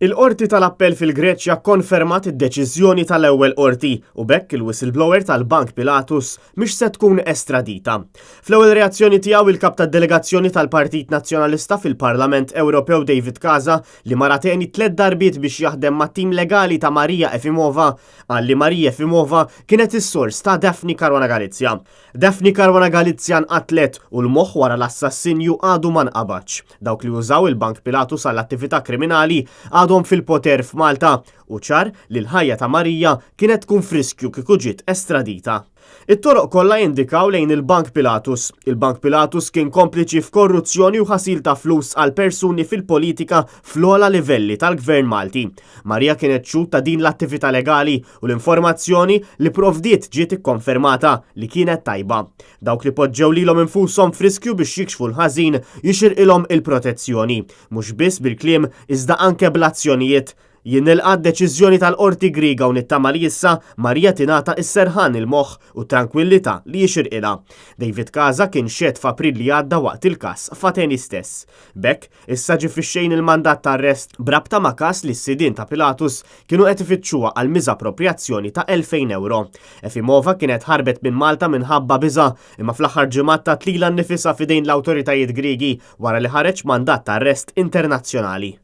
Il-qorti tal-appell fil-Greċja konfermat id-deċiżjoni tal-ewwel qorti u bekk il-whistleblower tal-Bank Pilatus mhix se tkun estradita. Fl-ewwel reazzjoni tiegħu il-kap tad-delegazzjoni tal-Partit Nazzjonalista fil-Parlament Ewropew David Casa li marateni 3 darbiet biex jaħdem mat-tim legali ta' Marija Efimova qal li Marija Efimova kienet is-sors ta' Daphne Caruana Galizia. Daphne Caruana Galizia nqatlet u l-moħħ wara l-assassinju għadu ma nqabadx. Dawk li użaw il-Bank Pilatus għall-attività kriminali għadhom fil-poter f'Malta u ċar li l-ħajja ta' Marija kienet tkun friskju kieku ġiet estradita. It-toroq kollha jindikaw lejn il-Bank Pilatus. Il-Bank Pilatus kien kompliċi f'korruzzjoni u ħasil ta' flus għal persuni fil-politika fl-ogħla livelli tal-Gvern Malti. Marija kienet xhud ta' din l-attività legali u l-informazzjoni li provdiet ġiet ikkonfermata li kienet tajba. Dawk li poġġew lilhom infushom friskju biex jikxfu l-ħażin jixirqilhom il-protezzjoni, mhux biss bil-kliem iżda anke bl-azzjonijiet. Jien nilqa' d-deċiżjoni tal-Qorti Griega u nittama li issa Marija tingħata s-serħan il-moħħ u tranquillità li jixirqilha. David Casa kien xehed f'April li għadda waqt il-każ f'Ateni stess. Bekk issa ġie fix-xejn il-mandat ta' arrest brabta ma' każ li s-sidien ta' Pilatus kienu qed ifittxuha għal miżappropriazzjoni ta' 2000 euro. Efimova kienet ħarbet minn Malta minħabba biża' imma fl-aħħar ġimgħat tat lilha nnifisha f'idejn l-awtoritajiet Griegi wara li ħareġ mandat ta' arrest internazzjonali.